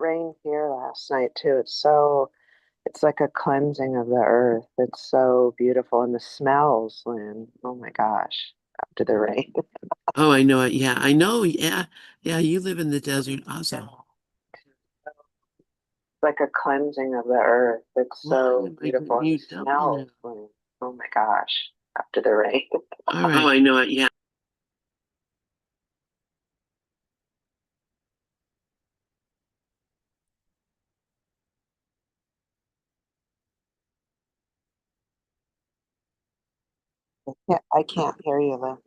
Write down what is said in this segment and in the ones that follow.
rained here last night too. It's like a cleansing of the earth. It's so beautiful. And the smells, Lynn. Oh my gosh, after the rain. Oh, I know it. Yeah, I know. Yeah. Yeah, you live in the desert also. Like a cleansing of the earth. It's Why so am I beautiful. And the mute up on smells, it? Lynn. Oh my gosh, after the rain. All right. Oh, I know it. Yeah. Yeah, I can't hear you, Lynn.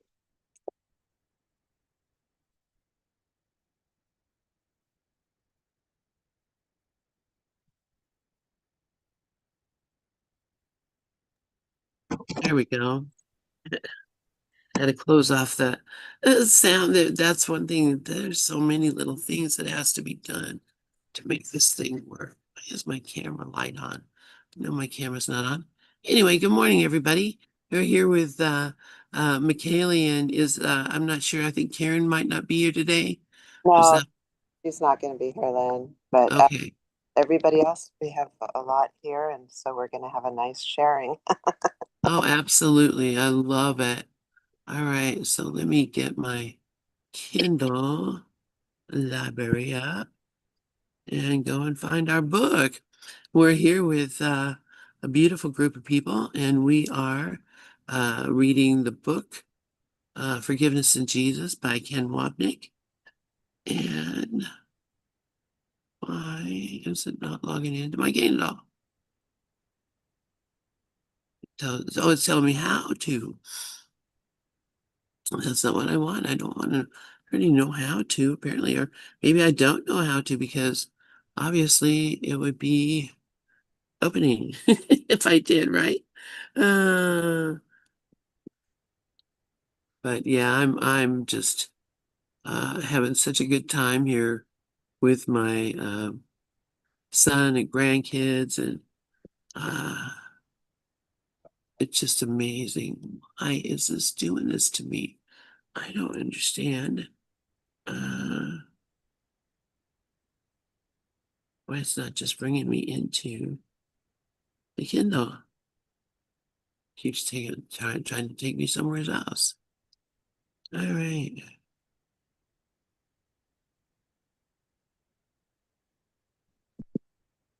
There we go. I had to close off the sound. That's one thing. There's so many little things that has to be done to make this thing work. Is my camera light on? No, my camera's not on. Anyway, good morning, everybody. We're here with Michale, and I'm not sure. I think Karen might not be here today. Is No, that she's not going to be here, Lynn. But okay? everybody else, we have a lot here, and so we're going to have a nice sharing. Oh, absolutely. I love it. All right, so let me get my Kindle library up and go and find our book. We're here with a beautiful group of people, and we are reading the book Forgiveness in Jesus by Ken Wapnick. And why is it not logging into my game at all? So it's telling me how to. That's not what I want. I don't want to really know how to, apparently, or maybe I don't know how to because obviously it would be opening if I did, right? Uh, but yeah, I'm just having such a good time here with my son and grandkids, and uh, it's just amazing. Why is this doing this to me? I don't understand. Uh, why it's not just bringing me into the Kindle. Keeps trying to take me somewhere else. All right.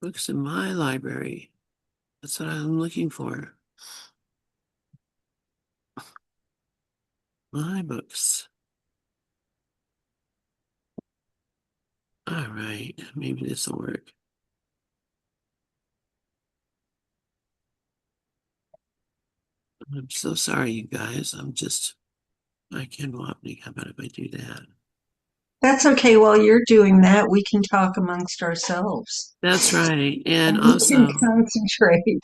Books in my library. That's what I'm looking for. My books. All right. Maybe this will work. I'm so sorry, you guys. I can Wapnick. How about if I do that? That's okay. While you're doing that, we can talk amongst ourselves That's right. And and we can also, concentrate.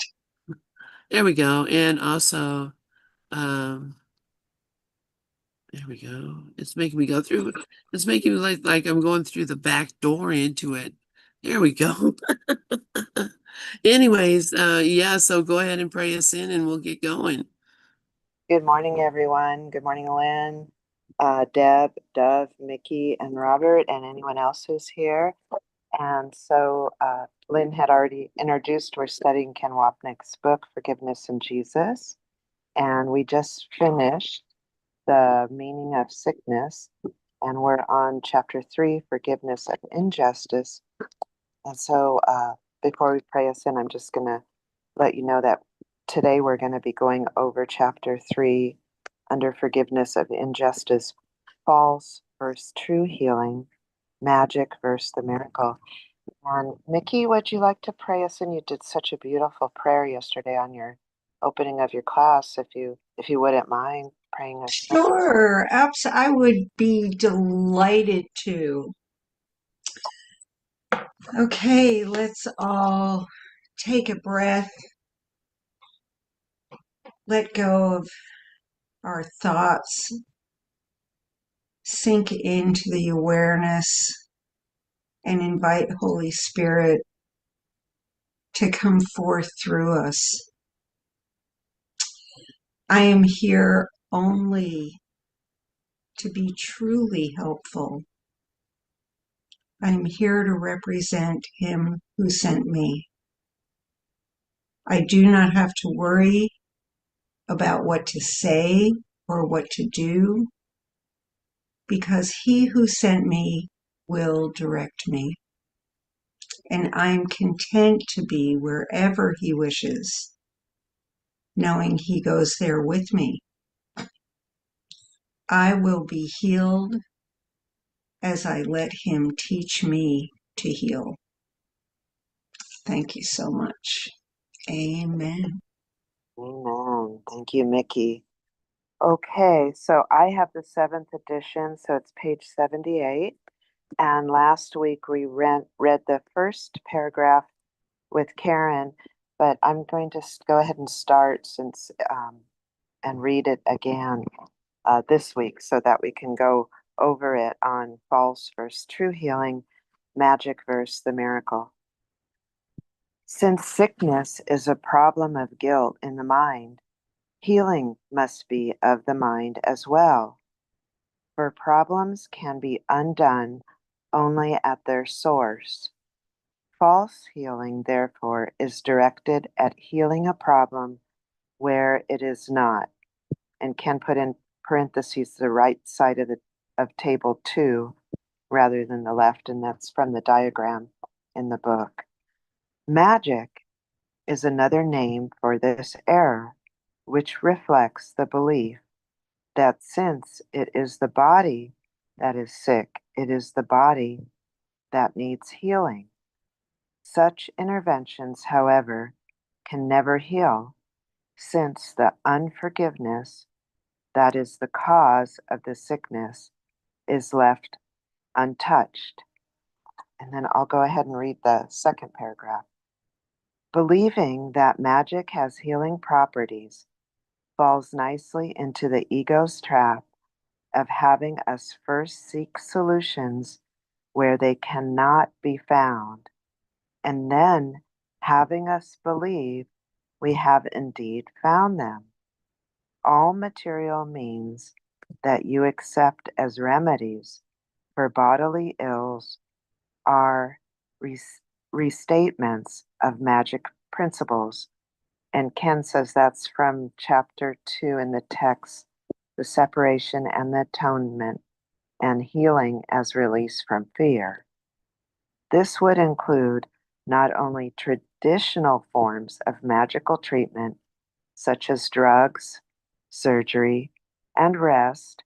there we go. And also, um, there we go. It's making me go through. It's making me like I'm going through the back door into it. There we go. Anyways, yeah, so go ahead and pray us in and we'll get going. Good morning, everyone. Good morning, Lynn, Deb, Dove, Mickey, and Robert, and anyone else who's here. And so Lynn had already introduced, we're studying Ken Wapnick's book, Forgiveness in Jesus. And we just finished the meaning of sickness. And we're on chapter 3, Forgiveness of Injustice. And so before we pray us in, I'm just going to let you know that today we're going to be going over chapter 3 under Forgiveness of Injustice, false versus true healing, magic versus the miracle. And Mickey, would you like to pray us in? You did such a beautiful prayer yesterday on your opening of your class. If you wouldn't mind praying us in. Sure, I would be delighted to. Okay, let's all take a breath, let go of our thoughts, sink into the awareness, and invite Holy Spirit to come forth through us. I am here only to be truly helpful. I am here to represent him who sent me. I do not have to worry about what to say or what to do because he who sent me will direct me. And I'm content to be wherever he wishes, knowing he goes there with me. I will be healed as I let him teach me to heal. Thank you so much. Amen. Amen. Thank you, Mickey. Okay, so I have the seventh edition, so it's page 78. And last week we read the first paragraph with Karen, but I'm going to go ahead and start since and read it again this week so that we can go over it on false versus true healing, magic versus the miracle. Since sickness is a problem of guilt in the mind, healing must be of the mind as well, for problems can be undone only at their source. False healing, therefore, is directed at healing a problem where it is not, and can put in parentheses the right side of table 2 rather than the left, and that's from the diagram in the book. Magic is another name for this error, which reflects the belief that since it is the body that is sick, it is the body that needs healing. Such interventions, however, can never heal, since the unforgiveness that is the cause of the sickness is left untouched. And then I'll go ahead and read the second paragraph. Believing that magic has healing properties falls nicely into the ego's trap of having us first seek solutions where they cannot be found, and then having us believe we have indeed found them. All material means that you accept as remedies for bodily ills are restatements of magic principles. And Ken says that's from chapter 2 in the text, the separation and the atonement, and healing as release from fear. This would include not only traditional forms of magical treatment, such as drugs, surgery, and rest,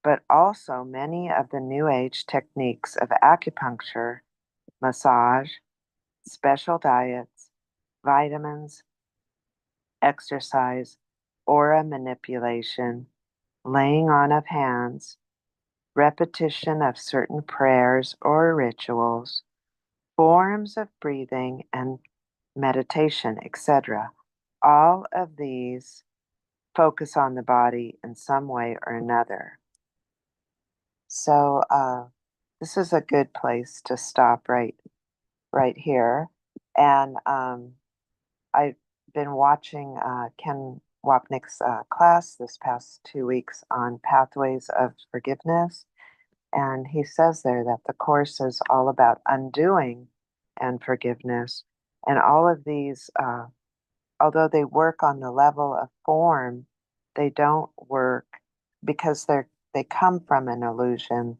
but also many of the New Age techniques of acupuncture, massage, special diets, vitamins, exercise, aura manipulation, laying on of hands, repetition of certain prayers or rituals, forms of breathing and meditation, etc. All of these focus on the body in some way or another. So this is a good place to stop right here. And I've been watching Ken Wapnick's class this past 2 weeks on pathways of forgiveness. And he says there that the course is all about undoing and forgiveness. And all of these, although they work on the level of form, they don't work because they come from an illusion.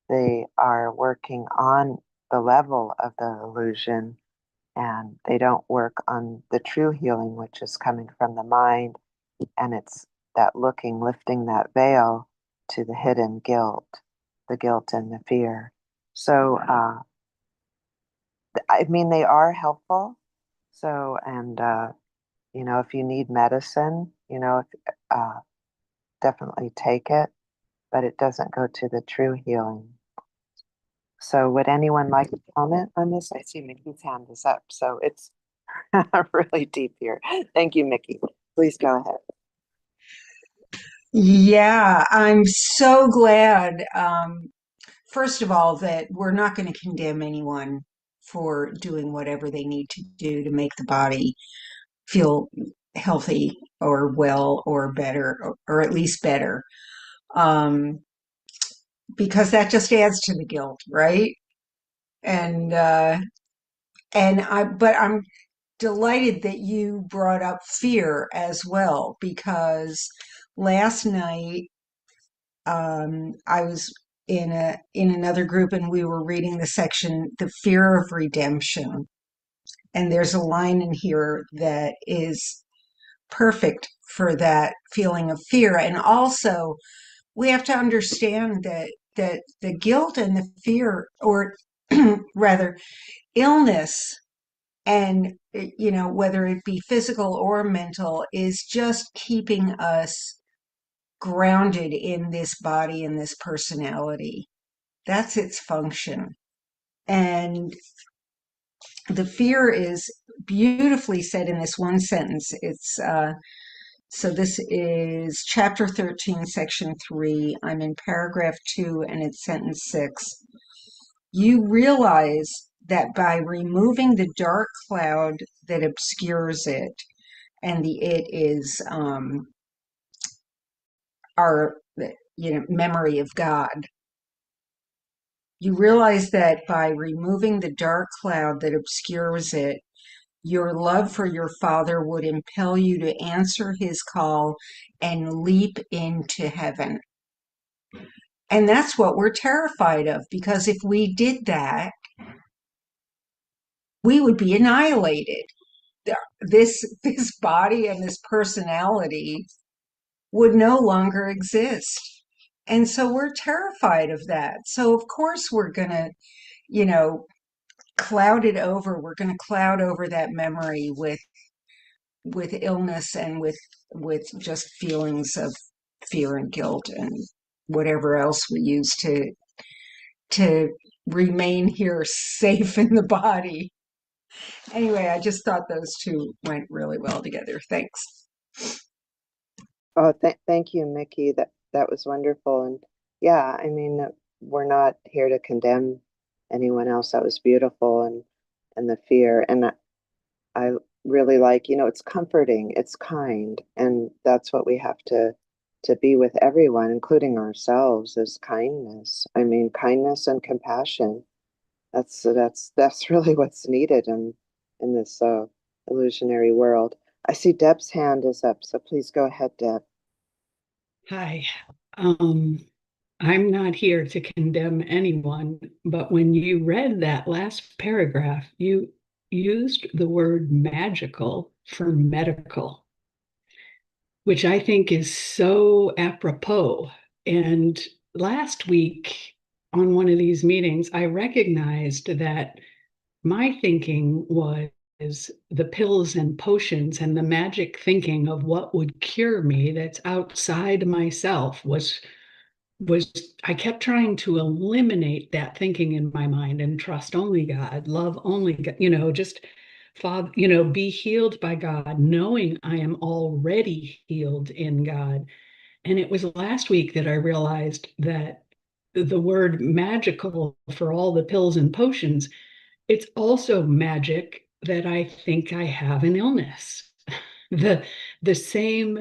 They are working on the level of the illusion, and they don't work on the true healing, which is coming from the mind. And it's that looking, lifting that veil to the hidden guilt, the guilt and the fear. So, I mean, they are helpful. So, and, if you need medicine, definitely take it, but it doesn't go to the true healing. So would anyone like to comment on this? I see Mickey's hand is up, so it's really deep here. Thank you, Mickey. Please go ahead. Yeah, I'm so glad, first of all, that we're not going to condemn anyone for doing whatever they need to do to make the body feel healthy or well or better, or at least better, um, because that just adds to the guilt, right? And but I'm delighted that you brought up fear as well, because last night I was in another group and we were reading the section "The Fear of Redemption," and there's a line in here that is perfect for that feeling of fear. And also, we have to understand that the guilt and the fear, or rather, illness, and whether it be physical or mental, is just keeping us grounded in this body and this personality. That's its function. And the fear is beautifully said in this one sentence. It's so this is chapter 13, section 3. I'm in paragraph 2 and it's sentence 6. You realize that by removing the dark cloud that obscures it, and the it is our memory of God. You realize that by removing the dark cloud that obscures it, your love for your Father would impel you to answer his call and leap into heaven. And that's what we're terrified of, because if we did that, we would be annihilated. This body and this personality would no longer exist. And so we're terrified of that. So of course we're going to, you know, cloud it over. We're going to cloud over that memory with illness and with just feelings of fear and guilt and whatever else we use to remain here safe in the body. Anyway, I just thought those two went really well together. Thanks. Oh, thank you, Mickey. That was wonderful. And yeah, I mean, we're not here to condemn anyone else. That was beautiful, and the fear. And I really like, it's comforting, it's kind, and that's what we have to be with everyone, including ourselves, is kindness. I mean, kindness and compassion. That's really what's needed in this illusionary world. I see Deb's hand is up, so please go ahead, Deb. Hi. Um, I'm not here to condemn anyone, but when you read that last paragraph, you used the word magical for medical, which I think is so apropos. And last week on one of these meetings, I recognized that my thinking was the pills and potions and the magic thinking of what would cure me that's outside myself was I kept trying to eliminate that thinking in my mind and trust only God, love only God, just Father, be healed by God, knowing I am already healed in God. And it was last week that I realized that the word magical for all the pills and potions, it's also magic that I think I have an illness. The the same,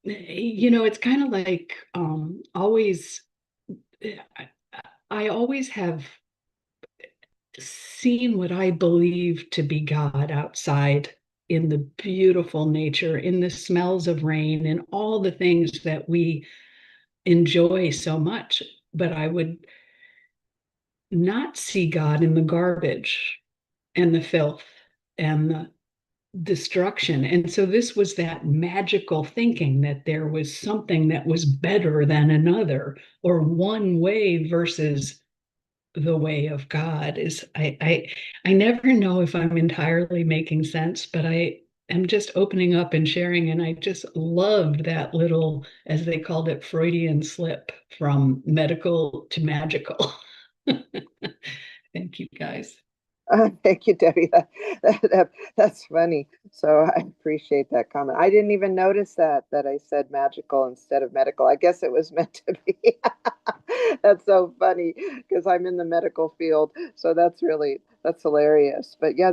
it's kind of like always I, I always have seen what I believe to be God outside in the beautiful nature, in the smells of rain, and all the things that we enjoy so much. But I would not see God in the garbage and the filth and the destruction. And so this was that magical thinking that there was something that was better than another, or one way versus the way of God. Is I never know if I'm entirely making sense, but I am just opening up and sharing. And I just loved that little, as they called it, Freudian slip from medical to magical. Thank you guys. Thank you, Debbie. That's funny. So I appreciate that comment. I didn't even notice that I said magical instead of medical. I guess it was meant to be. That's so funny because I'm in the medical field. So that's hilarious. But yeah,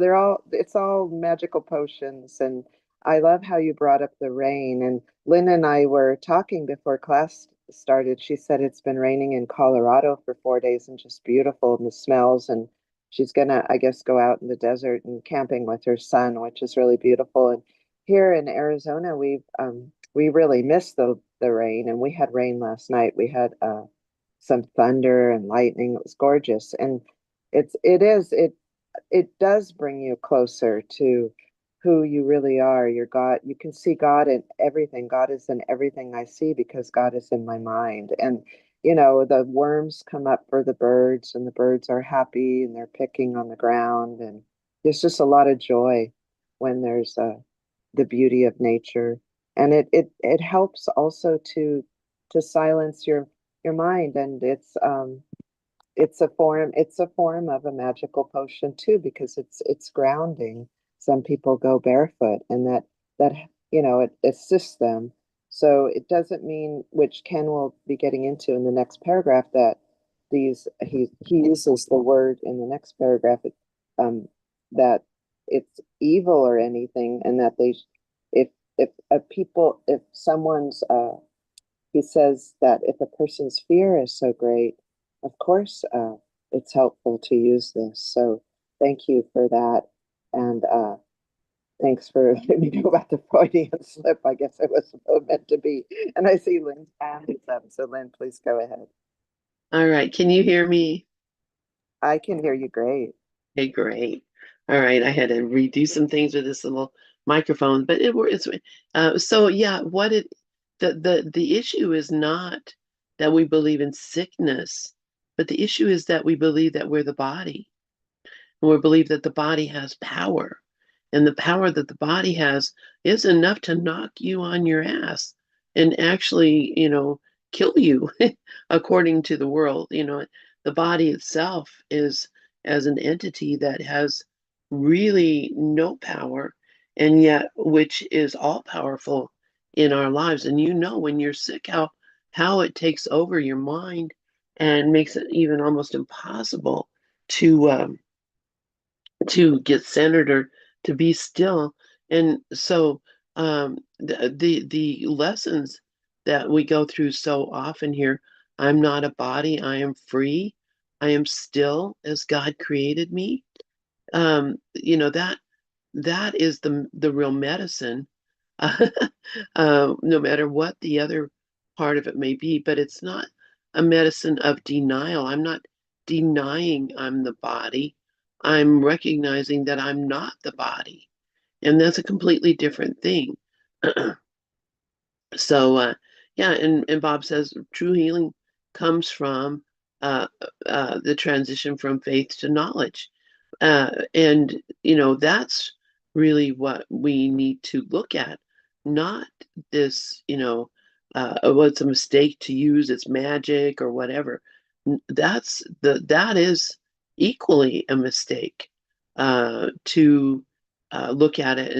it's all magical potions. And I love how you brought up the rain. And Lynn and I were talking before class started. She said it's been raining in Colorado for 4 days and just beautiful, and the smells and she's gonna, I guess, go out in the desert and camping with her son, which is really beautiful. And here in Arizona, we really missed the rain, and we had rain last night. We had some thunder and lightning. It was gorgeous, and it does bring you closer to who you really are. Your God, you can see God in everything. God is in everything I see because God is in my mind. And the worms come up for the birds, and the birds are happy and they're picking on the ground. And there's just a lot of joy when there's the beauty of nature. And it helps also to silence your mind. And it's a form of a magical potion too, because it's grounding. Some people go barefoot, and that it assists them. So it doesn't mean, which Ken will be getting into in the next paragraph, that he uses the word in the next paragraph, that it's evil or anything, and that if someone's he says that if a person's fear is so great, of course, it's helpful to use this. So thank you for that. And thanks for letting me know about the Freudian slip. I guess it was meant to be. And I see Lynn's hand is up. So Lynn, please go ahead. All right. Can you hear me? I can hear you great. Okay, great. All right. I had to redo some things with this little microphone, but it's so yeah, the issue is not that we believe in sickness, but the issue is that we believe that we're the body. And we believe that the body has power. And the power that the body has is enough to knock you on your ass and actually, kill you according to the world. The body itself is as an entity that has really no power, and yet which is all powerful in our lives. And when you're sick, how it takes over your mind and makes it even almost impossible to get centered or to be still. And so the lessons that we go through so often here, I'm not a body, I am free, I am still as God created me. That is the real medicine. No matter what the other part of it may be, but it's not a medicine of denial. I'm not denying I'm the body. I'm recognizing that I'm not the body. And that's a completely different thing. So, yeah, and Bob says true healing comes from uh, the transition from faith to knowledge. And, that's really what we need to look at, not this, oh, it's a mistake to use, it's magic or whatever. That is equally a mistake to look at it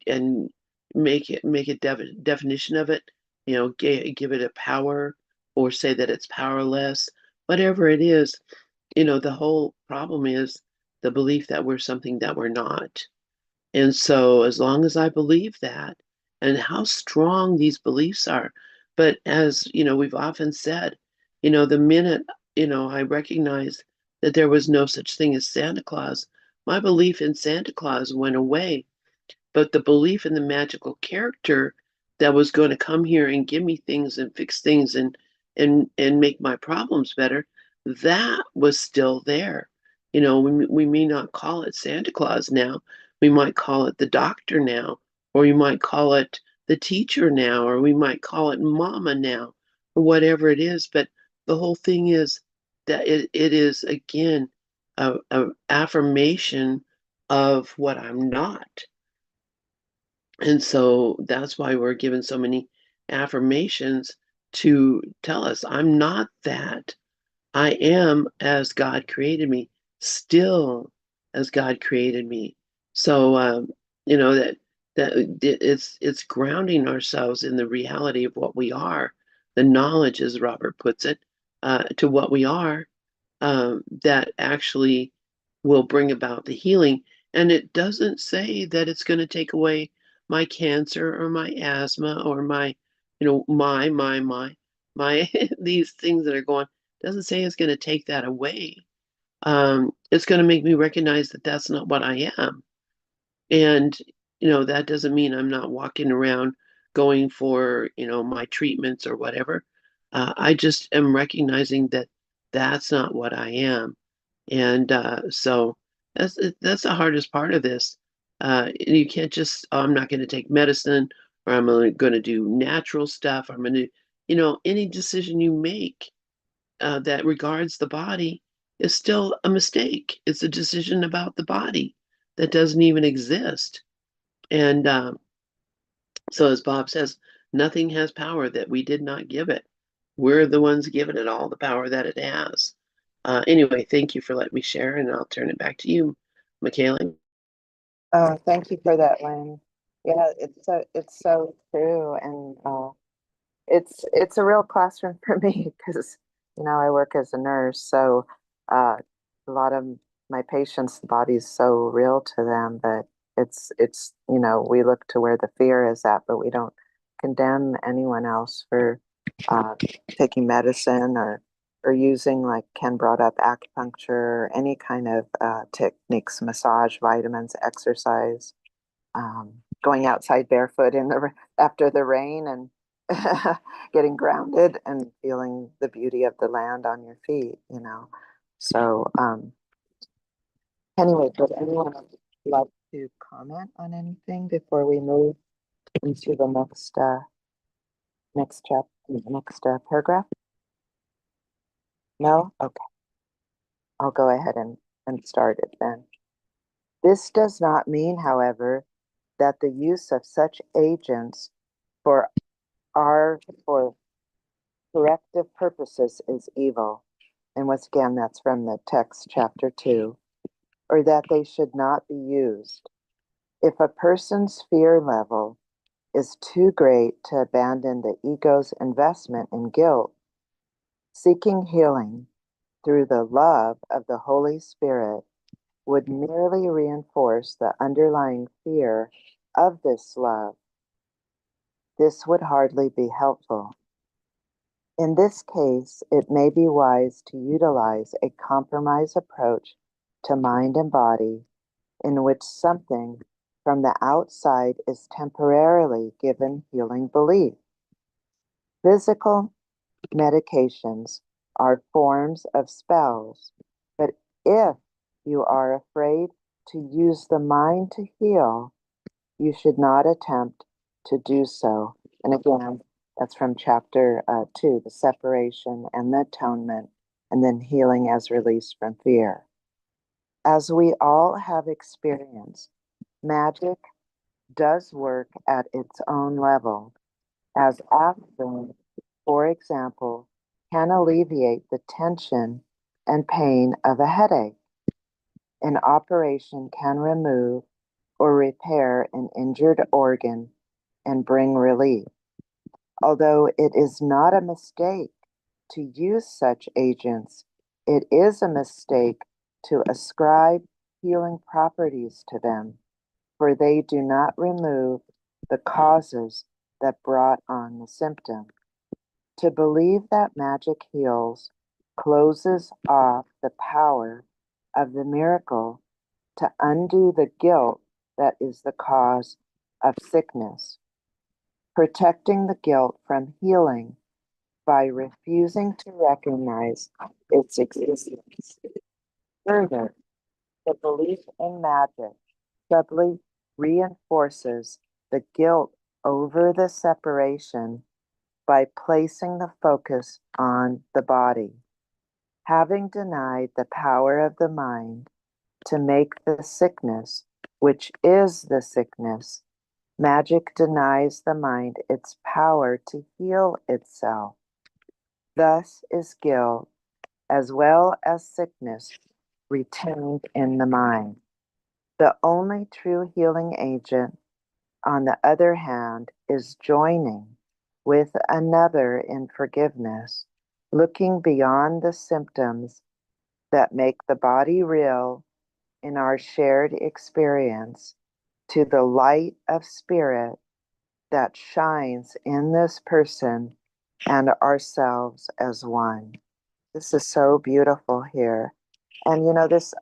and make a definition of it, give it a power or say that it's powerless, whatever it is. The whole problem is the belief that we're something that we're not. And so, as long as I believe that, and how strong these beliefs are, but as we've often said, the minute I recognized that there was no such thing as Santa Claus, my belief in Santa Claus went away, but the belief in the magical character that was going to come here and give me things and fix things and make my problems better, that was still there. We may not call it Santa Claus now. We might call it the doctor now, or we might call it the teacher now, or we might call it mama now, or whatever it is. But the whole thing is that it is, again, a affirmation of what I'm not. And so that's why we're given so many affirmations to tell us I'm not that. I am as God created me, still as God created me. So that it's grounding ourselves in the reality of what we are, the knowledge, as Robert puts it, to what we are, that actually will bring about the healing. And it doesn't say that it's going to take away my cancer or my asthma or my, my these things that are going. Doesn't say it's going to take that away. it's going to make me recognize that that's not what I am. And, that doesn't mean I'm not walking around going for, my treatments or whatever. I just am recognizing that that's not what I am. And so that's the hardest part of this. You can't just, oh, I'm not going to take medicine or I'm only going to do natural stuff. I'm going to, any decision you make that regards the body is still a mistake. It's a decision about the body that doesn't even exist. And so, as Bob says, nothing has power that we did not give it. We're the ones giving it all the power that it has. Anyway, thank you for letting me share, and I'll turn it back to you, Michale. Thank you for that, Lynn. Yeah, it's so true, and it's a real classroom for me because I work as a nurse, so a lot of my patients, the body's so real to them, but it's we look to where the fear is at, but we don't condemn anyone else for uh, taking medicine or using, like Ken brought up, acupuncture, any kind of techniques, massage, vitamins, exercise, going outside barefoot after the rain and getting grounded and feeling the beauty of the land on your feet. So, anyway, would anyone like to comment on anything before we move into the next chapter, next paragraph? No? Okay, I'll go ahead and start it then. This does not mean, however, that the use of such agents for for corrective purposes is evil. And once again, that's from the text, chapter 2, or that they should not be used. If a person's fear level is too great to abandon the ego's investment in guilt, seeking healing through the love of the Holy Spirit would merely reinforce the underlying fear of this love. This would hardly be helpful. In this case, it may be wise to utilize a compromise approach to mind and body in which something from the outside is temporarily given healing belief. Physical medications are forms of spells, but if you are afraid to use the mind to heal, you should not attempt to do so. And again, that's from chapter 2, the separation and the atonement, and then healing as release from fear. As we all have experienced, magic does work at its own level, as aspirin, for example, can alleviate the tension and pain of a headache. An operation can remove or repair an injured organ and bring relief. Although it is not a mistake to use such agents, it is a mistake to ascribe healing properties to them, for they do not remove the causes that brought on the symptom. To believe that magic heals closes off the power of the miracle to undo the guilt that is the cause of sickness. Protecting the guilt from healing by refusing to recognize its existence. Further, the belief in magic doubly reinforces the guilt over the separation by placing the focus on the body. Having denied the power of the mind to make the sickness, which is the sickness, magic denies the mind its power to heal itself. Thus is guilt, as well as sickness, retained in the mind. The only true healing agent, on the other hand, is joining with another in forgiveness, looking beyond the symptoms that make the body real in our shared experience to the light of spirit that shines in this person and ourselves as one. This is so beautiful here. And this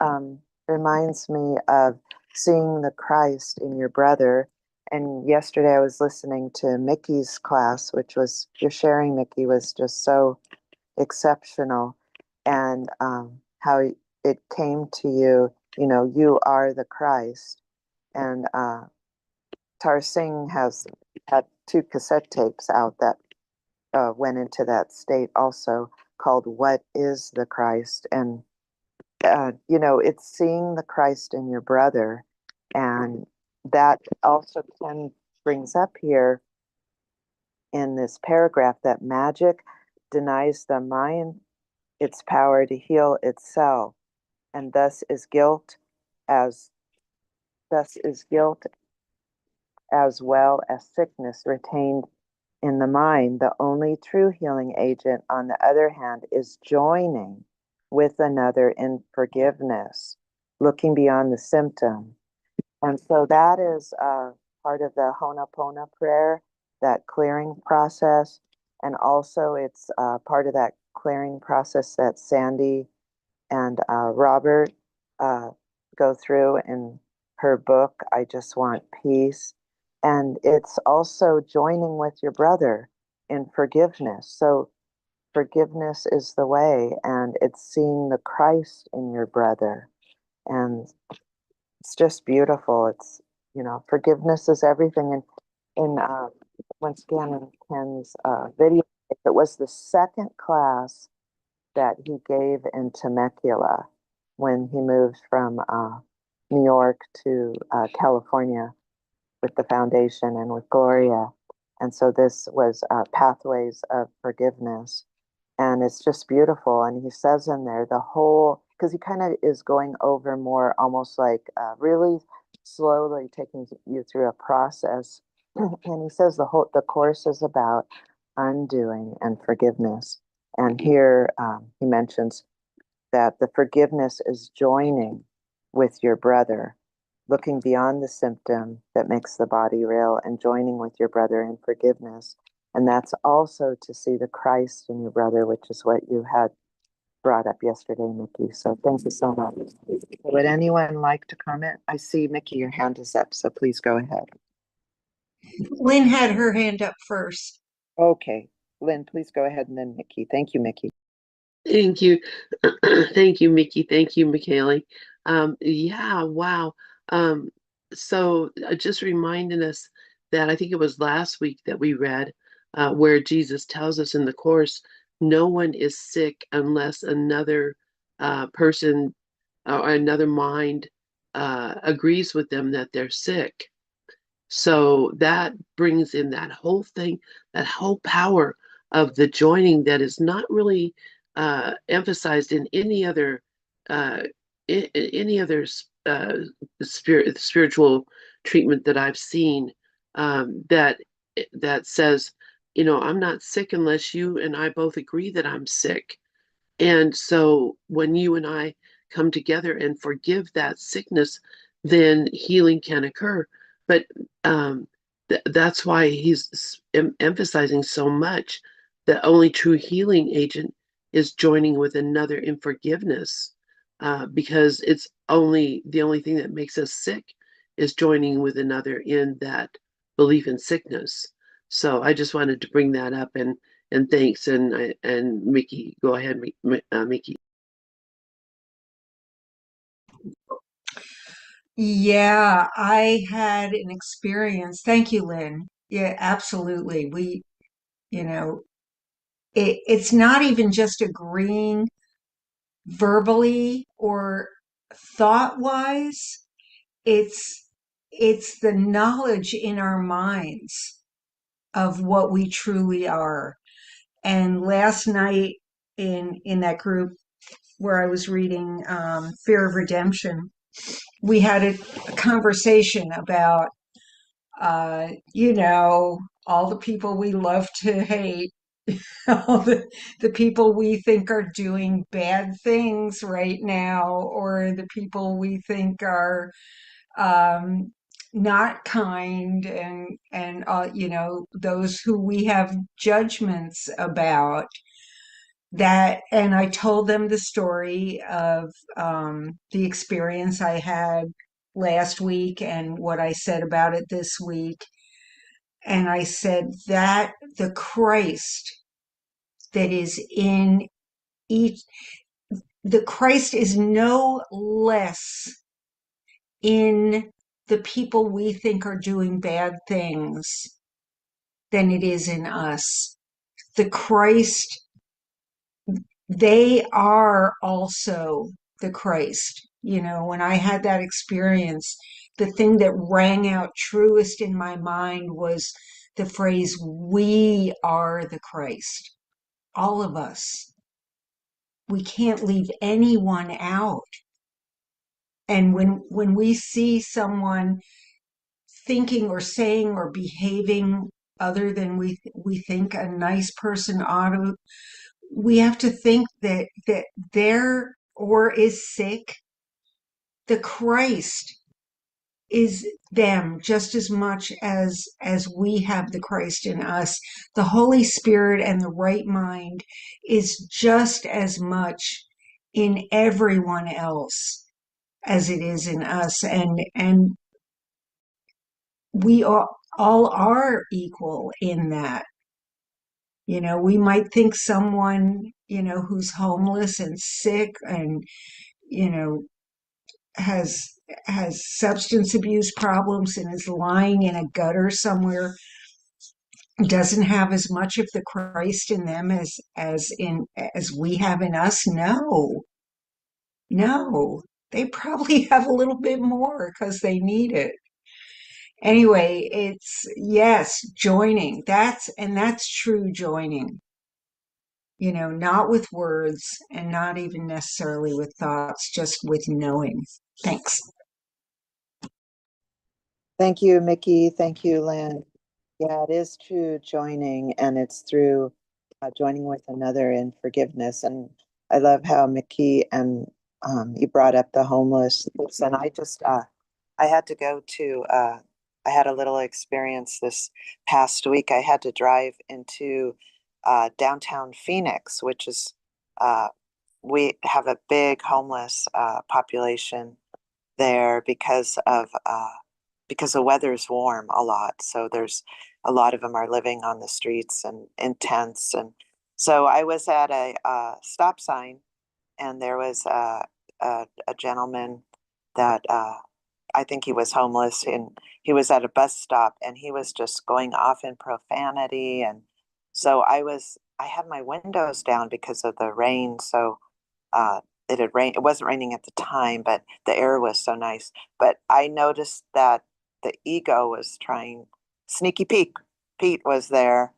reminds me of seeing the Christ in your brother. And yesterday I was listening to Mickey's class, which was your sharing, Mickey, was just so exceptional. And how it came to you, you are the Christ. And Tar Singh has had two cassette tapes out that went into that state also, called What is the Christ? And it's seeing the Christ in your brother. And that also brings up here in this paragraph that magic denies the mind its power to heal itself, and as thus is guilt as well as sickness retained in the mind. The only true healing agent, on the other hand, is joining with another in forgiveness, looking beyond the symptom. And so that is part of the Ho'oponopono prayer, that clearing process. And also, it's part of that clearing process that Sandy and Robert uh, go through in her book, I Just Want Peace. And it's also joining with your brother in forgiveness. So forgiveness is the way, and it's seeing the Christ in your brother. And it's just beautiful. Forgiveness is everything. And once again, in Ken's video, it was the second class that he gave in Temecula when he moved from New York to California with the foundation and with Gloria. And so this was Pathways of Forgiveness. And it's just beautiful. And he says in there the whole, because he kind of is going over more almost like really slowly taking you through a process. And he says the course is about undoing and forgiveness. And here he mentions that the forgiveness is joining with your brother, looking beyond the symptom that makes the body real and joining with your brother in forgiveness. And that's also to see the Christ in your brother, which is what you had brought up yesterday, Mickey. So thank you so much. Would anyone like to comment? I see, Mickey, your hand is up, so please go ahead. Lynn had her hand up first. Okay, Lynn, please go ahead, and then Mickey. Thank you, Mickey. Thank you. Thank you, Mickey. Thank you, Michale. Yeah, wow. So just reminding us that I think it was last week that we read where Jesus tells us in the Course, no one is sick unless another person or another mind agrees with them that they're sick. So that brings in that whole thing, that whole power of the joining that is not really emphasized in any other uh, any other spiritual treatment that I've seen. That says, I'm not sick unless you and I both agree that I'm sick. And so when you and I come together and forgive that sickness, then healing can occur. But that's why he's emphasizing so much that only true healing agent is joining with another in forgiveness, because it's only the only thing that makes us sick is joining with another in that belief in sickness. So I just wanted to bring that up, and thanks. And Mickey, go ahead, Mickey. Yeah, I had an experience. Thank you, Lynn. Yeah, absolutely. You know, it's not even just agreeing verbally or thought wise. It's the knowledge in our minds of what we truly are. And last night in that group where I was reading Fear of Redemption, we had a conversation about all the people we love to hate, all the people we think are doing bad things right now, or the people we think are um, not kind, and those who we have judgments about. that, and I told them the story of the experience I had last week and what I said about it this week. And I said that the Christ that is in each, the Christ is no less in the people we think are doing bad things than it is in us. The Christ, they are also the Christ. You know, when I had that experience, the thing that rang out truest in my mind was the phrase, we are the Christ. All of us. We can't leave anyone out. And when we see someone thinking or saying or behaving other than we think a nice person ought to, we have to think that they're or is sick. The Christ is them just as much as we have the Christ in us. The Holy Spirit and the right mind is just as much in everyone else as it is in us, and we all are equal in that. You know, we might think someone, you know, who's homeless and sick and, you know, has has substance abuse problems and is lying in a gutter somewhere doesn't have as much of the Christ in them as we have in us. No, no, they probably have a little bit more because they need it. Anyway, it's yes, joining. That's true joining. You know, not with words and not even necessarily with thoughts, just with knowing. Thanks. Thank you, Mickey. Thank you, Lynn. Yeah, it is true joining, and it's through joining with another in forgiveness. And I love how Mickey and you brought up the homeless. And I had to go to, I had a little experience this past week. I had to drive into downtown Phoenix, which is, uh, we have a big homeless population there because the weather's warm a lot. So there's a lot of them are living on the streets and in tents. And so I was at a stop sign, and there was a gentleman that I think he was homeless, and he was at a bus stop, and he was just going off in profanity. And so I had my windows down because of the rain. So uh, it had rained. It wasn't raining at the time, but the air was so nice. But I noticed that the ego was trying, sneaky Pete. Pete was there,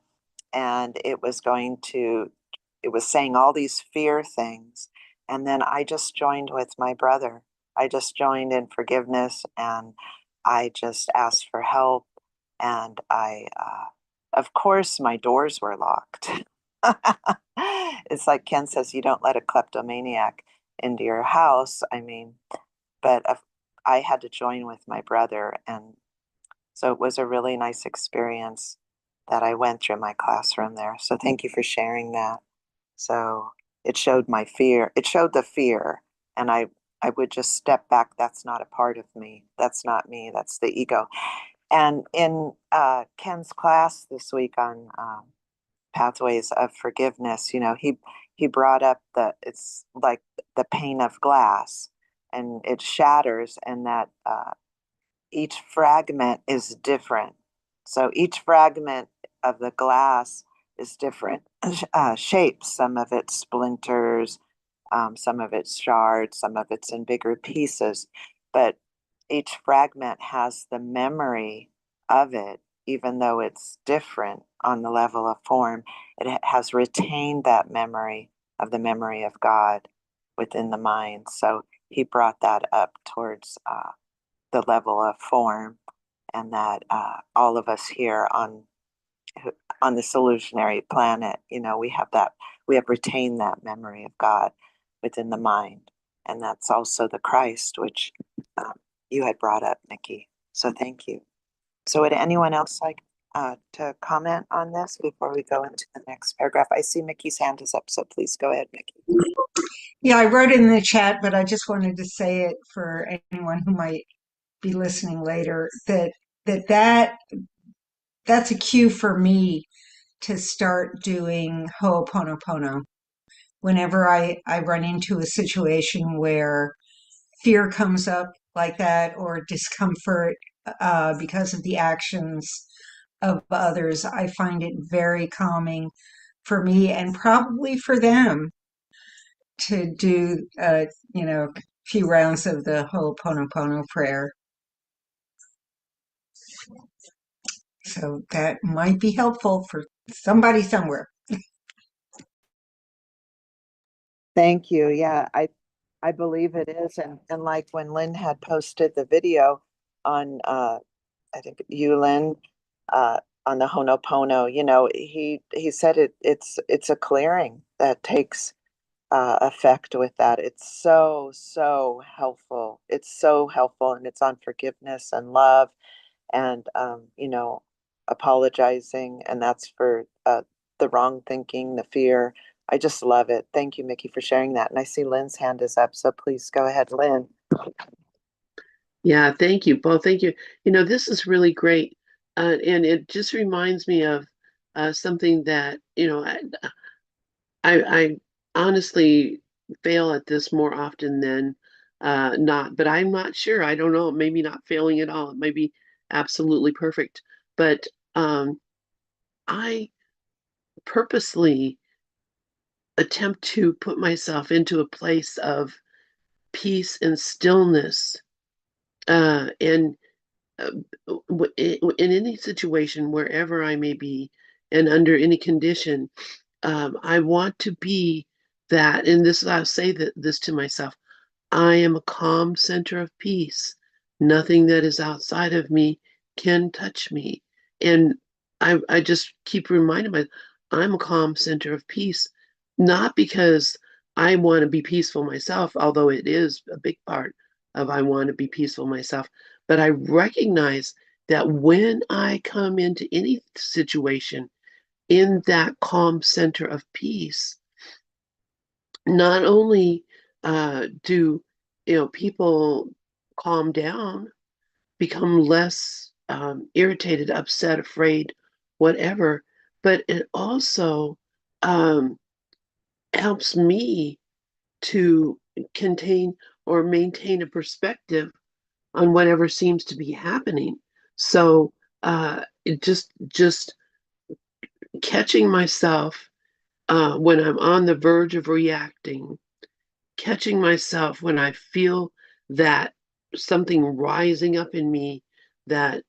and it was saying all these fear things. And then I just joined with my brother. I just joined in forgiveness, and I just asked for help. And of course, my doors were locked. It's like Ken says, you don't let a kleptomaniac into your house. I mean, but I had to join with my brother. And so it was a really nice experience that I went through my classroom there. So thank you for sharing that. So it showed my fear. It showed the fear. And I would just step back. That's not a part of me. That's not me. That's the ego. And in Ken's class this week on pathways of forgiveness, you know, he brought up that it's like the pane of glass, and it shatters, and that each fragment is different. So each fragment of the glass is different shapes. Some of it splinters, some of it's shards, some of it's in bigger pieces. But each fragment has the memory of it, even though it's different on the level of form. It has retained that memory of the memory of God within the mind. So he brought that up towards the level of form, and that all of us here on the solutionary planet, you know, we have retained that memory of God within the mind, and that's also the Christ, which you had brought up, Nikki. So thank you. So would anyone else like to comment on this before we go into the next paragraph? I see Mickey's hand is up, so please go ahead, Mickey. Yeah, I wrote it in the chat, but I just wanted to say it for anyone who might be listening later that that's a cue for me to start doing Ho'oponopono. Whenever I run into a situation where fear comes up like that or discomfort because of the actions of others, I find it very calming for me and probably for them to do, a few rounds of the Ho'oponopono prayer. So that might be helpful for somebody somewhere. Thank you. Yeah, I believe it is. And like when Lynn had posted the video on I think you, Lynn, on the Honopono, he said it's a clearing that takes effect with that. It's so, so helpful. It's so helpful, and it's on forgiveness and love and apologizing, and that's for the wrong thinking, the fear. I just love it. Thank you, Mickey, for sharing that. And I see Lynn's hand is up, so please go ahead, Lynn. Yeah, thank you, both. Thank you. This is really great. And it just reminds me of something that, I honestly fail at this more often than not, but I'm not sure. I don't know. Maybe not failing at all. It may be absolutely perfect. But I purposely attempt to put myself into a place of peace and stillness. And in any situation, wherever I may be, and under any condition, I want to be that. And this, I'll say this to myself: I am a calm center of peace. Nothing that is outside of me can touch me. And I just keep reminding myself, I'm a calm center of peace, not because I want to be peaceful myself, although it is a big part of I want to be peaceful myself, but I recognize that when I come into any situation in that calm center of peace, not only do people calm down, become less irritated, upset, afraid, whatever, but it also um, helps me to contain or maintain a perspective on whatever seems to be happening. So it just catching myself when I'm on the verge of reacting, catching myself when I feel that something rising up in me, that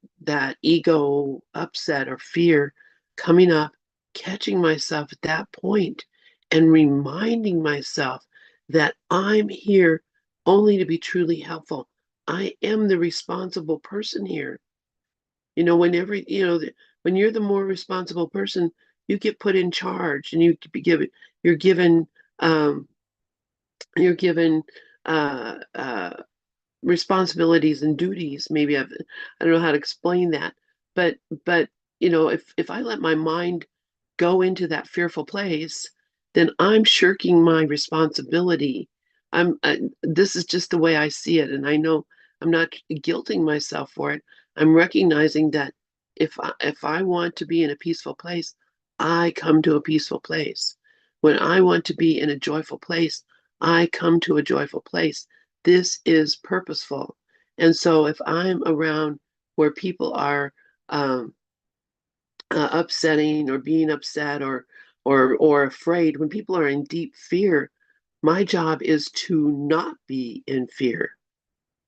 ego upset or fear coming up, catching myself at that point and reminding myself that I'm here only to be truly helpful. I am the responsible person here. Whenever when you're the more responsible person, you get put in charge, and you're given um, you're given uh, uh, responsibilities and duties. Maybe I don't know how to explain that, but if I let my mind go into that fearful place, then I'm shirking my responsibility. This is just the way I see it, and I know I'm not guilting myself for it. I'm recognizing that if I want to be in a peaceful place, I come to a peaceful place. When I want to be in a joyful place, I come to a joyful place. This is purposeful. And so if I'm around where people are upsetting or being upset or afraid, when people are in deep fear, my job is to not be in fear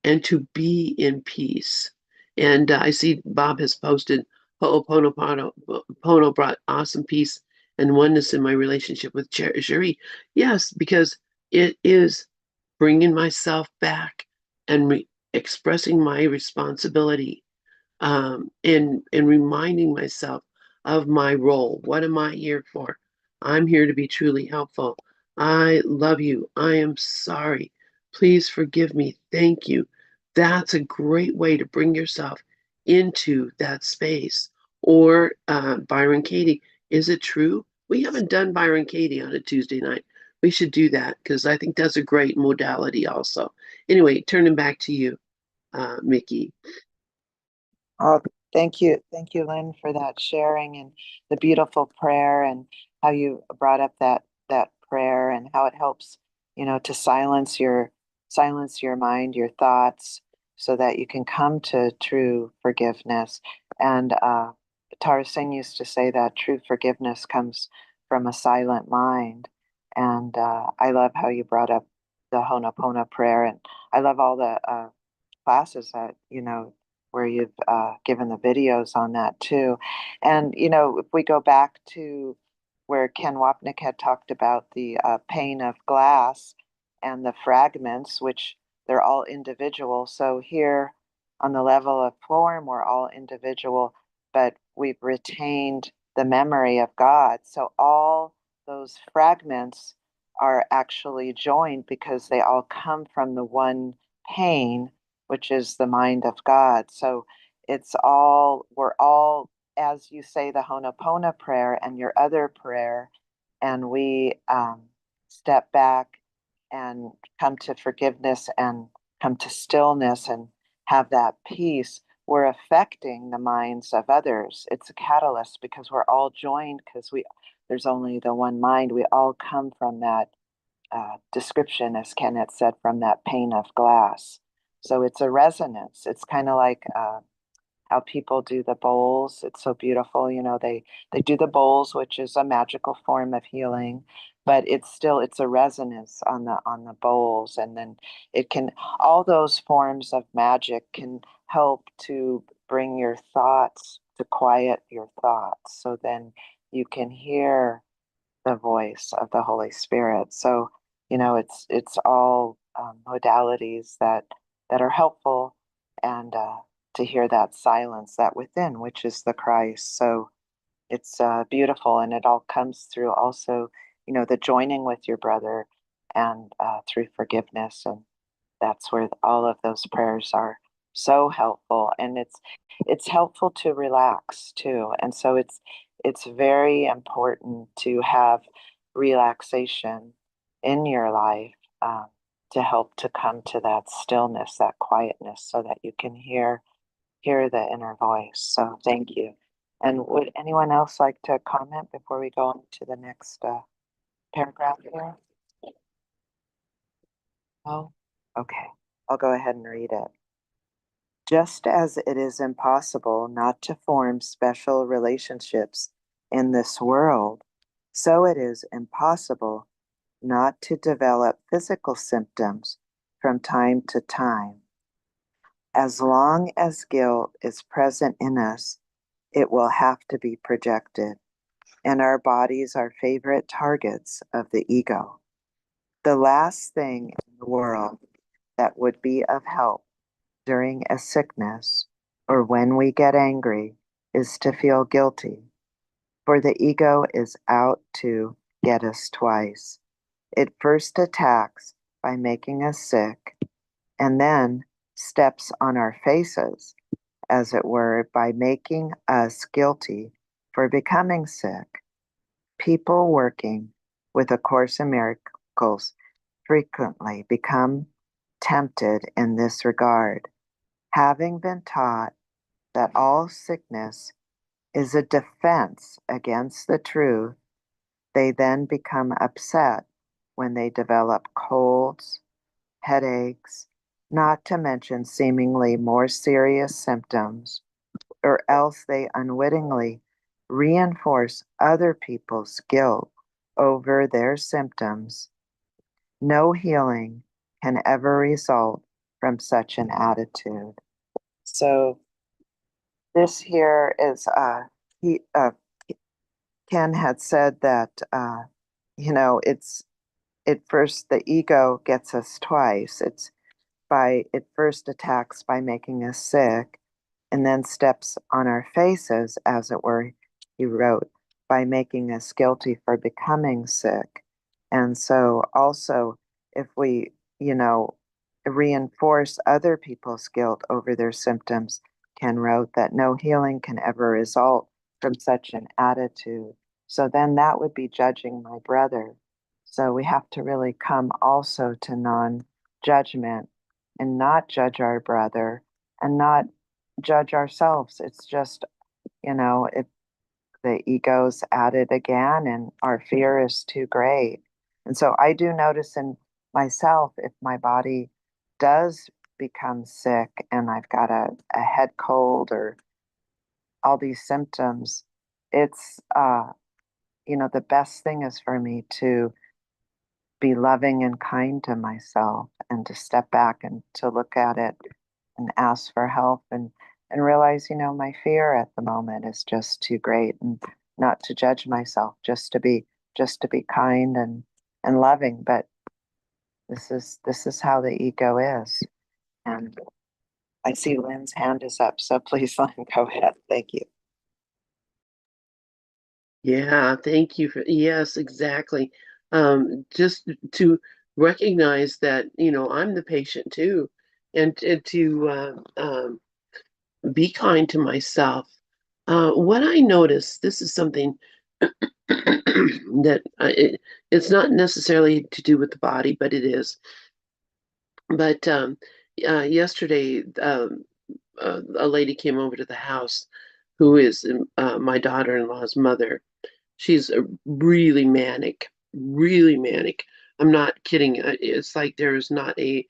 and to be in peace. And I see Bob has posted Ho'oponopono brought awesome peace and oneness in my relationship with Cherie. Yes, because it is bringing myself back and expressing my responsibility, and reminding myself of my role. What am I here for? I'm here to be truly helpful. I love you. I am sorry. Please forgive me. Thank you. That's a great way to bring yourself into that space. or Byron Katie. Is it true? We haven't done Byron Katie on a Tuesday night. We should do that because I think that's a great modality also. Anyway, turning back to you, Mickey. Oh, thank you, Lynn, for that sharing and the beautiful prayer and how you brought up that prayer and how it helps, to silence your mind, your thoughts, so that you can come to true forgiveness. And Tara Singh used to say that true forgiveness comes from a silent mind. And I love how you brought up the Ho'oponopono prayer, and I love all the classes that where you've given the videos on that too. And if we go back to where Ken Wapnick had talked about the pane of glass and the fragments, which they're all individual. So here on the level of form, we're all individual, but we've retained the memory of God. So all those fragments are actually joined because they all come from the one pane, which is the mind of God. So we're all, as you say, the Ho'oponopono prayer and your other prayer, and we step back and come to forgiveness and come to stillness and have that peace. We're affecting the minds of others. It's a catalyst because we're all joined because there's only the one mind. We all come from that description, as Kenneth said, from that pane of glass. So it's a resonance. It's kind of like how people do the bowls. It's so beautiful. They do the bowls, which is a magical form of healing, but it's a resonance on the bowls, and then it can all those forms of magic can help to bring your thoughts to quiet your thoughts, so then you can hear the voice of the Holy Spirit. So, it's all modalities that are helpful, and to hear that silence, that within, which is the Christ. So it's beautiful, and it all comes through also, the joining with your brother, and through forgiveness, and that's where all of those prayers are so helpful. And it's helpful to relax too, and so it's very important to have relaxation in your life, to help to come to that stillness, that quietness, so that you can hear the inner voice. So thank you. And would anyone else like to comment before we go on to the next paragraph here? Oh, okay. I'll go ahead and read it. Just as it is impossible not to form special relationships in this world, so it is impossible not to develop physical symptoms from time to time. As long as guilt is present in us, it will have to be projected, and our bodies are favorite targets of the ego. The last thing in the world that would be of help during a sickness or when we get angry is to feel guilty, for the ego is out to get us twice. It first attacks by making us sick, and then steps on our faces, as it were, by making us guilty for becoming sick. People working with A Course in Miracles frequently become tempted in this regard. Having been taught that all sickness is a defense against the truth, they then become upset when they develop colds, headaches, not to mention seemingly more serious symptoms, or else they unwittingly reinforce other people's guilt over their symptoms. No healing can ever result from such an attitude. So this here is he Ken had said that it's it first the ego gets us twice. It first attacks by making us sick, and then steps on our faces, as it were, he wrote, by making us guilty for becoming sick. And so also, if we, reinforce other people's guilt over their symptoms, Ken wrote that no healing can ever result from such an attitude. So then that would be judging my brother. So we have to really come also to non-judgment and not judge our brother and not judge ourselves. It's just, if the ego's at it again and our fear is too great. And so I do notice in myself if my body does become sick and I've got a head cold or all these symptoms, it's, the best thing is for me to be loving and kind to myself and to step back and to look at it and ask for help and realize, my fear at the moment is just too great and not to judge myself, just to be kind and loving. But this is how the ego is. And I see Lynn's hand is up, so please, Lynn, go ahead. Thank you. Yeah, thank you for, yes, exactly. Just to recognize that, I'm the patient too, and to be kind to myself. What I notice, this is something that it's not necessarily to do with the body, but it is. But yesterday, a lady came over to the house who is my daughter-in-law's mother. She's a really manic, really manic. I'm not kidding. It's like there's not a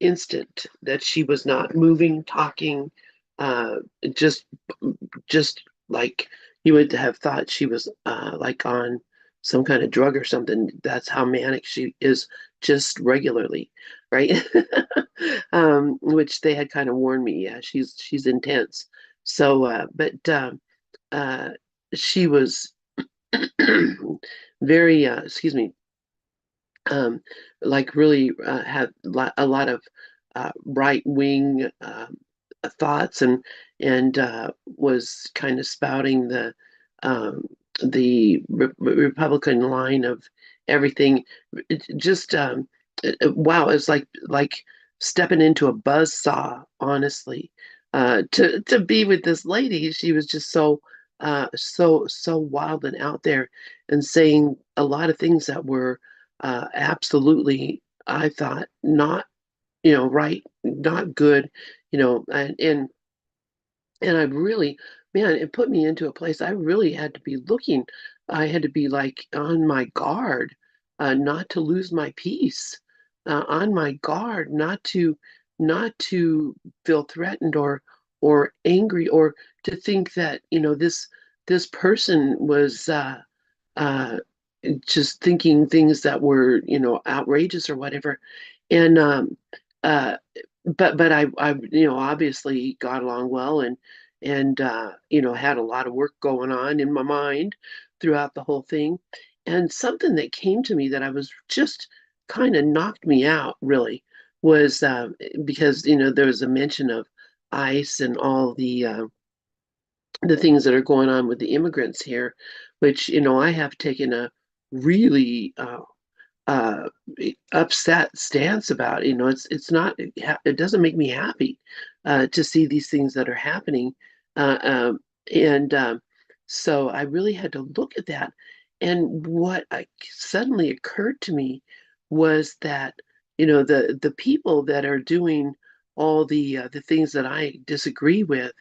instant that she was not moving, talking, uh, just just like you would have thought she was like on some kind of drug or something. That's how manic she is, just regularly, right? Which they had kind of warned me. Yeah, she's intense. So, but uh, she was very, excuse me, um, like really had a lot of right wing thoughts and was kind of spouting um, the Republican line of everything. Just wow, it's like stepping into a buzz saw. Honestly, to be with this lady, she was just so wild and out there, and saying a lot of things that were absolutely, I thought, not right, not good, and I really, man, it put me into a place I really had to be looking. I had to be like on my guard, not to lose my peace, on my guard, not to feel threatened or angry or to think that this person was uh, just thinking things that were outrageous or whatever, and uh, but I obviously got along well and had a lot of work going on in my mind throughout the whole thing. And something that came to me that I was just kind of knocked me out really was because there was a mention of ICE and all the things that are going on with the immigrants here, which I have taken a really uh, upset stance about. It's not, it doesn't make me happy to see these things that are happening, uh, um, and so I really had to look at that. And what suddenly occurred to me was that the people that are doing all the things that I disagree with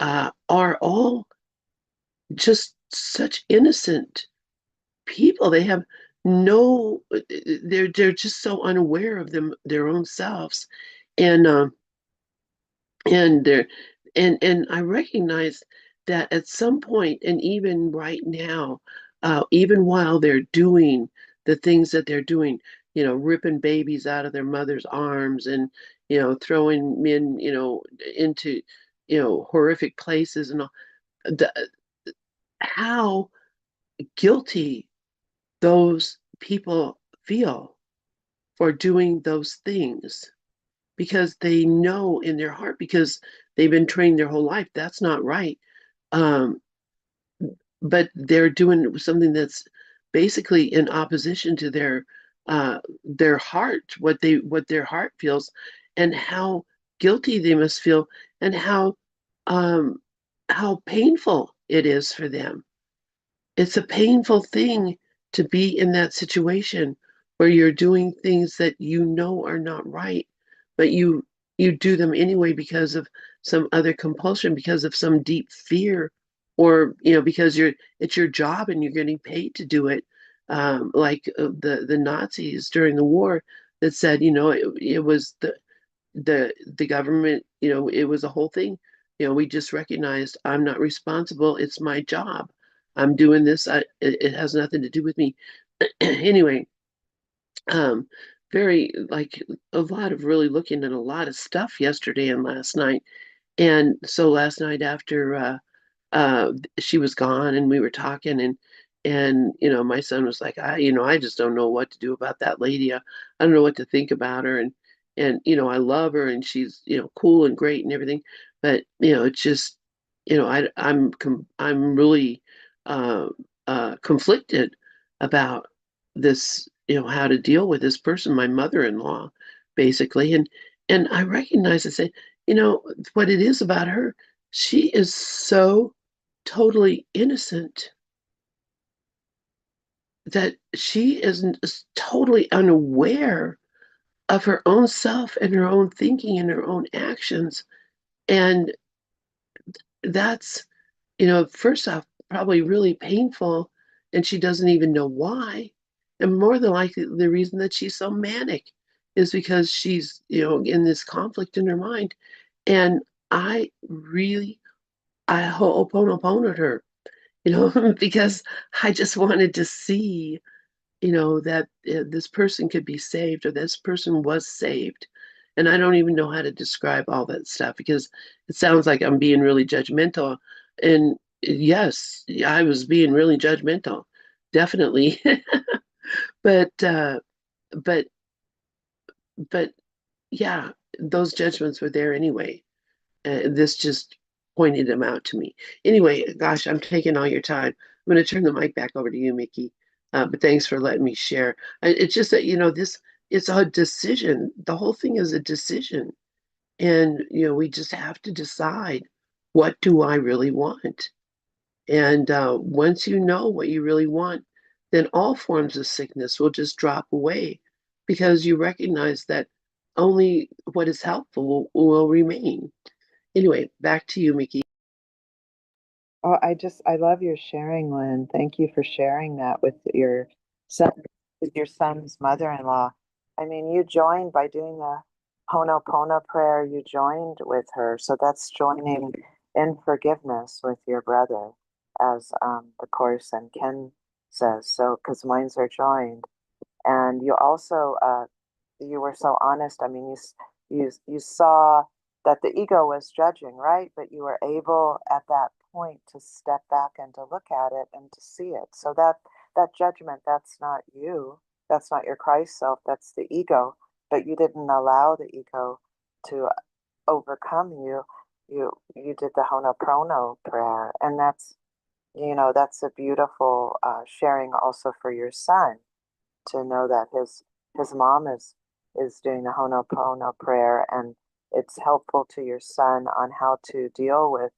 are all just such innocent people. They have no, they're just so unaware of their own selves, and and they're and I recognize that at some point, and even right now, even while they're doing the things that they're doing, ripping babies out of their mother's arms and throwing men, into horrific places and all, the, how guilty those people feel for doing those things because they know in their heart, because they've been trained their whole life, that's not right. Um, but they're doing something that's basically in opposition to their heart, what their heart feels, and how guilty they must feel, and um, how painful it is for them. It's a painful thing to be in that situation where you're doing things that you know are not right, but you do them anyway because of some other compulsion, because of some deep fear, or because it's your job and you're getting paid to do it. Like the Nazis during the war that said, it was the government, it was a whole thing. We just recognized I'm not responsible. It's my job. I'm doing this. It has nothing to do with me. Anyway, um, very like a lot of really looking at a lot of stuff yesterday and last night. And so last night after uh, she was gone and we were talking and my son was like, I just don't know what to do about that lady. I don't know what to think about her and I love her and she's cool and great and everything, but it's just I'm really uh, conflicted about this, how to deal with this person, my mother-in-law, basically. And I recognize, I said, what it is about her, she is so totally innocent that she is totally unaware of her own self and her own thinking and her own actions. And that's, first off, probably really painful. And she doesn't even know why. And more than likely, the reason that she's so manic is because she's, in this conflict in her mind. And I really, I ho'oponoponoed her, because I just wanted to see, that this person could be saved or this person was saved. And I don't even know how to describe all that stuff because it sounds like I'm being really judgmental. And yes, I was being really judgmental, definitely. But but but yeah, those judgments were there anyway. This just pointed them out to me. Anyway, gosh, I'm taking all your time. I'm going to turn the mic back over to you, Mickey. But thanks for letting me share. It's just that, this it's a decision. The whole thing is a decision. And, we just have to decide, what do I really want? And once you know what you really want, then all forms of sickness will just drop away because you recognize that only what is helpful will remain. Anyway, back to you, Mickey. Oh, I love your sharing, Lynn. Thank you for sharing that son, with your son's mother-in-law. I mean, you joined by doing the Ho'oponopono prayer. You joined with her, so that's joining in forgiveness with your brother, as the Course and Ken says. So, because minds are joined, and you also you were so honest. I mean, you saw that the ego was judging, right? But you were able at that point to step back and to look at it and to see it. So that judgment, that's not you. That's not your Christ self. That's the ego. But you didn't allow the ego to overcome you. You did the Honopono prayer, and that's a beautiful sharing also for your son to know that his mom is doing the Honopono prayer, and it's helpful to your son on how to deal with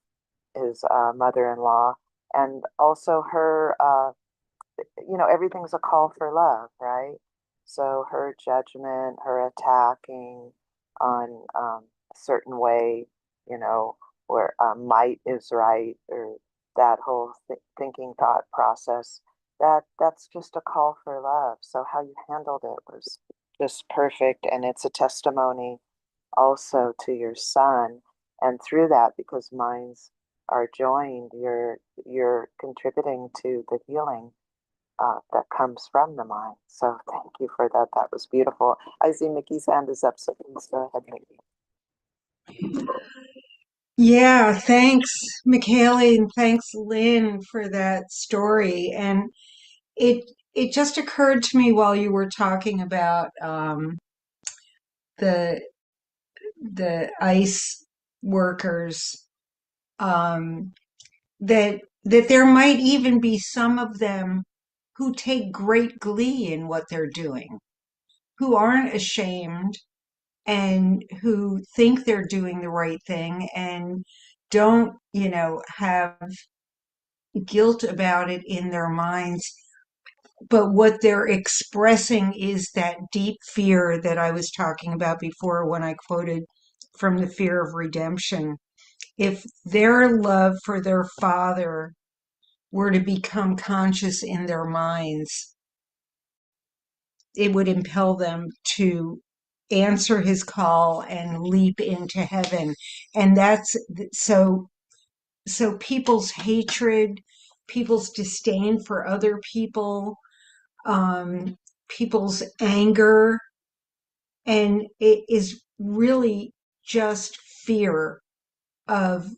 his mother-in-law, and also her. Everything's a call for love, right? So her judgment, her attacking on a certain way, where might is right, or that whole thinking thought process, that's just a call for love. So how you handled it was just perfect, and it's a testimony also to your son. And through that, because minds are joined, you're contributing to the healing that comes from the mind. So thank you for that. That was beautiful. I see Mickey's hand is up, so please go ahead, Mickey. Yeah, thanks, Michale, and thanks, Lynn, for that story. And it it just occurred to me while you were talking about the ICE workers, um, that there might even be some of them who take great glee in what they're doing, who aren't ashamed and who think they're doing the right thing and don't, have guilt about it in their minds, but what they're expressing is that deep fear that I was talking about before when I quoted from the fear of redemption. If their love for their father were to become conscious in their minds, it would impel them to answer his call and leap into heaven. And that's so people's hatred, people's disdain for other people, um, people's anger, and it is really just fear of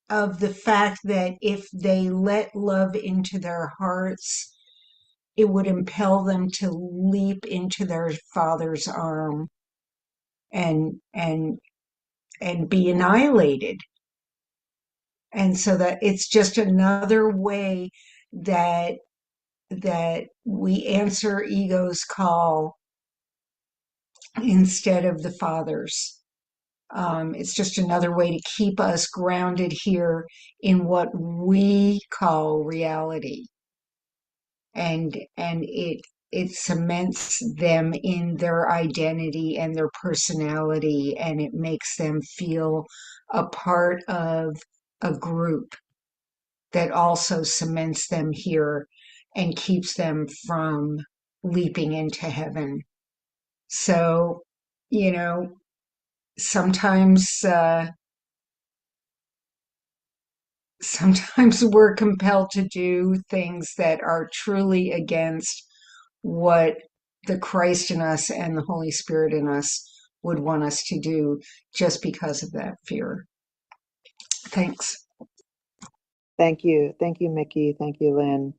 the fact that if they let love into their hearts, it would impel them to leap into their father's arm and be annihilated. And so that it's just another way that we answer ego's call instead of the father's. It's just another way to keep us grounded here in what we call reality, and it cements them in their identity and their personality, and it makes them feel a part of a group that also cements them here and keeps them from leaping into heaven. So, you know, sometimes sometimes we're compelled to do things that are truly against what the Christ in us and the Holy Spirit in us would want us to do just because of that fear. Thanks. Thank you. Thank you, Mickey. Thank you, Lynn,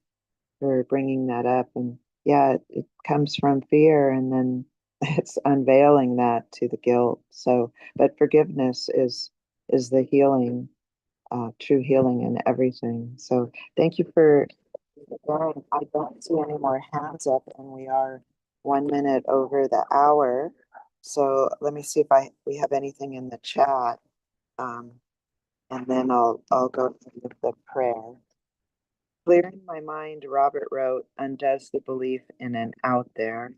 for bringing that up. And yeah, it comes from fear, and then it's unveiling that to the guilt. So, but forgiveness is the healing, true healing in everything. So thank you for sharing. I don't see any more hands up, and we are 1 minute over the hour. So let me see if we have anything in the chat. Um, and then I'll go through the prayer. Clearing my mind, Robert wrote, undoes the belief in an out there.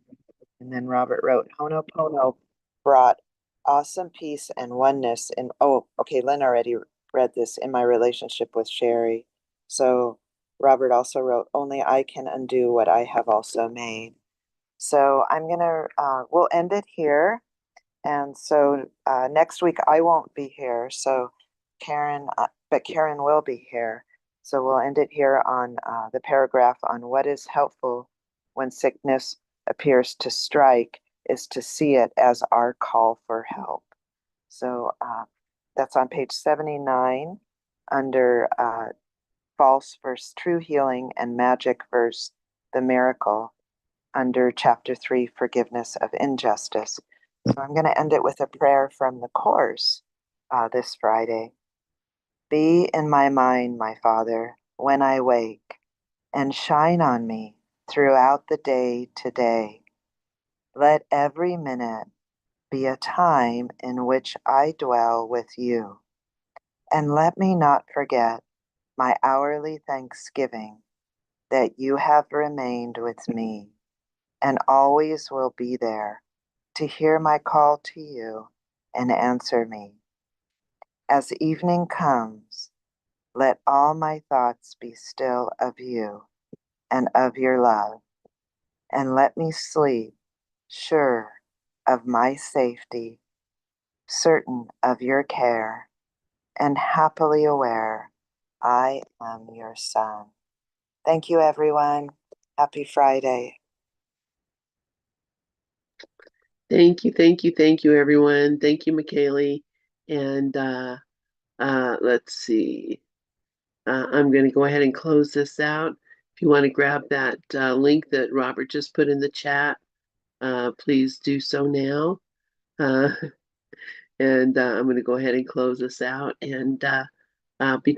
And then Robert wrote, Honopono brought awesome peace and oneness. And oh, okay, Lynn already read this, in my relationship with Sherry. So Robert also wrote, only I can undo what I have also made. So we'll end it here. And so next week I won't be here. So but Karen will be here. So we'll end it here on the paragraph on what is helpful when sickness appears to strike is to see it as our call for help. So that's on page 79 under false versus true healing and magic versus the miracle under chapter 3, forgiveness of injustice. So I'm going to end it with a prayer from the Course this Friday. Be in my mind, my Father, when I wake, and shine on me throughout the day today. Let every minute be a time in which I dwell with you, and let me not forget my hourly thanksgiving that you have remained with me and always will be there to hear my call to you and answer me. As evening comes, let all my thoughts be still of you and of your love, and let me sleep sure of my safety, certain of your care, and happily aware I am your son. Thank you, everyone. Happy Friday. Thank you, everyone. Thank you, Michale. And let's see. I'm going to go ahead and close this out. If you want to grab that link that Robert just put in the chat, please do so now. And I'm going to go ahead and close this out and be